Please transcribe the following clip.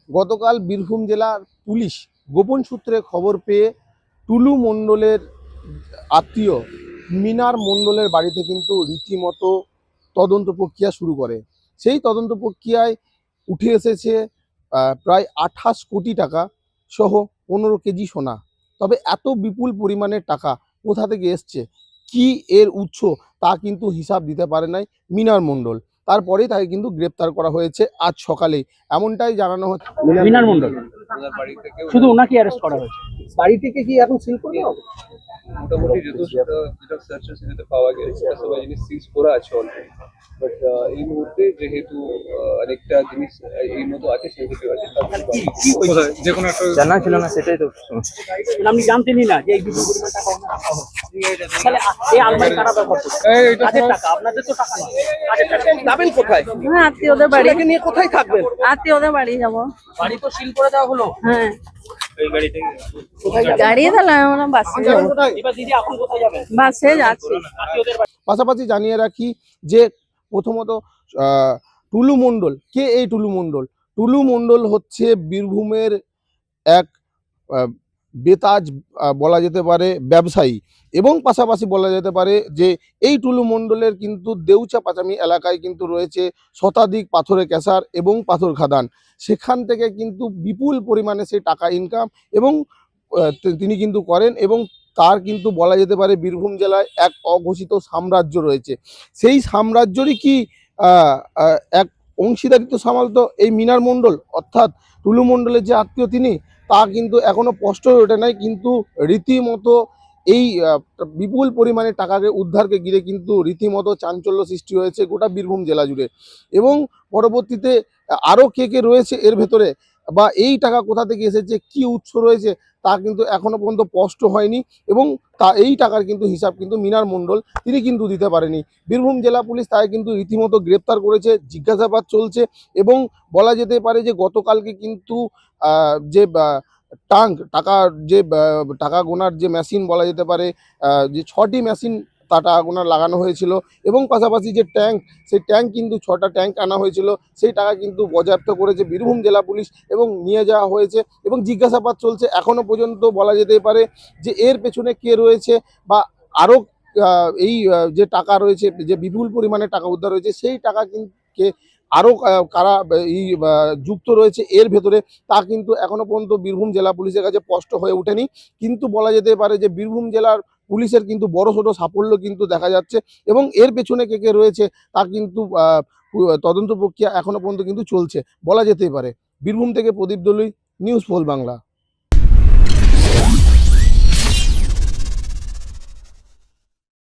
গতকাল বীরভূম জেলার পুলিশ গোপন সূত্রে খবর পেয়ে টুলু মণ্ডলের আত্মীয় মিনার মণ্ডলের বাড়িতে কিন্তু রীতিমতো তদন্ত প্রক্রিয়া শুরু করে। সেই তদন্ত প্রক্রিয়ায় উঠে এসেছে প্রায় 28 কোটি টাকা সহ 15 কেজি সোনা। তবে এত বিপুল পরিমাণের টাকা কোথা থেকে এসছে, কি এর উৎস, তা কিন্তু হিসাব দিতে পারে নাই মিনার মণ্ডল। তারপরেই তাকে কিন্তু গ্রেপ্তার করা হয়েছে আজ সকালেই, এমনটাই জানানো হচ্ছে। মিনার মণ্ডল শুধু ওনাকে অ্যারেস্ট করা হয়েছে। বাড়ি থেকে কি এখন সিল করে দাও? মোটামুটি যেটা সার্চ সেটাতে পাওয়া গেছে সবাই জিনিস সিজ করা আছে অলরেডি। বাট এই মুহূর্তে যেহেতু অনেকটা জিনিস এই মতো আছে সেন্সিটিভ আছে, যে কোনো একটা জানা ছিল না, সেটাই তো আপনি জানতেনই না যে এই বিপুল পরিমাণ টাকা ওনার রাখা হবে। তাহলে এই আলমারি কারা ব্যবহার করছে? কাজের টাকা, আপনাদের তো টাকা নয়। কাজের টাকা যাবেন কোথায়? হ্যাঁ, আত্মীয়দের বাড়ি। ছেলেকে নিয়ে কোথায় থাকবেন? আত্মীয়দের বাড়ি যাবো। বাড়ি তো সিল করে দেওয়া হলো। হ্যাঁ, এই গাড়ি থেকে গাড়ি তাহলে আমরা বাসে যাবো। কোথায়? এবার দিদি এখন কোথায় যাবেন? বাসে যাচ্ছি। আত্মীয়দের বাড়ি। পাশাপাশি জানিয়ে রাখি যে প্রথমত টুলু মণ্ডল কে? এই টুলু মণ্ডল, টুলু মণ্ডল হচ্ছে বীরভূমের এক বেতাজ বলা যেতে পারে ব্যবসায়ী, এবং পাশাপাশি বলা যেতে পারে যে এই টুলু মণ্ডলের কিন্তু দেউচা পাচামি এলাকায় কিন্তু রয়েছে শতাধিক পাথরের ক্যাসার এবং পাথর খাদান। সেখান থেকে কিন্তু বিপুল পরিমাণে সে টাকা ইনকাম এবং তিনি কিন্তু করেন, এবং তার কিন্তু বলা যেতে পারে বীরভূম জেলায় এক অঘোষিত সাম্রাজ্য রয়েছে। সেই সাম্রাজ্যরই কি এক অংশীদারিত্ব সামালতো এই মিনার মণ্ডল, অর্থাৎ টুলু মণ্ডলের যে আত্মীয় তিনি, তা কিন্তু এখনো স্পষ্ট হয়ে ওঠে নাই। কিন্তু রীতিমতো এই বিপুল পরিমাণে টাকাকে উদ্ধারকে ঘিরে কিন্তু রীতিমতো চাঞ্চল্য সৃষ্টি হয়েছে গোটা বীরভূম জেলা জুড়ে। এবং পরবর্তীতে আরও কে কে রয়েছে এর ভেতরে, বা এই টাকা কোথা থেকে এসেছে, কি উৎস রয়েছে, তা কিন্তু এখনো পর্যন্ত স্পষ্ট হয়নি। এবং এই টাকার কিন্তু হিসাব কিন্তু মিনার মণ্ডল তিনি কিন্তু দিতে পারেনি। বীরভূম জেলা পুলিশ তাকে কিন্তু রীতিমতো গ্রেপ্তার করেছে, জিজ্ঞাসাবাদ চলছে। এবং বলা যেতে পারে যে গতকালকে কিন্তু যে টাকা গোনার যে মেশিন বলা যেতে পারে, যে 6টি মেশিন তা টাকা গোনার লাগানো হয়েছিল, এবং পাশাপাশি যে ট্যাঙ্ক, সেই ট্যাঙ্ক কিন্তু 6টা ট্যাঙ্ক আনা হয়েছিল, সেই টাকা কিন্তু বাজেয়াপ্ত করেছে বীরভূম জেলা পুলিশ এবং নিয়ে যাওয়া হয়েছে এবং জিজ্ঞাসাবাদ চলছে। এখনো পর্যন্ত বলা যেতে পারে যে এর পেছনে কে রয়েছে, বা আরও এই যে টাকা রয়েছে, যে বিপুল পরিমাণে টাকা উদ্ধার হয়েছে, সেই টাকা কিন্তু আরও কারা এই যুক্ত রয়েছে এর ভেতরে, তা কিন্তু এখনো পর্যন্ত বীরভূম জেলা পুলিশের কাছে স্পষ্ট হয়ে ওঠেনি। কিন্তু বলা যেতে পারে যে বীরভূম জেলার পুলিশের কিন্তু বড়সড় সাফল্য কিন্তু দেখা যাচ্ছে, এবং এর পেছনে কে কে রয়েছে তা কিন্তু তদন্ত প্রক্রিয়া এখনো পর্যন্ত কিন্তু চলছে বলা যেতেই পারে। বীরভূম থেকে প্রদীপ দলুই, নিউজ পোল বাংলা।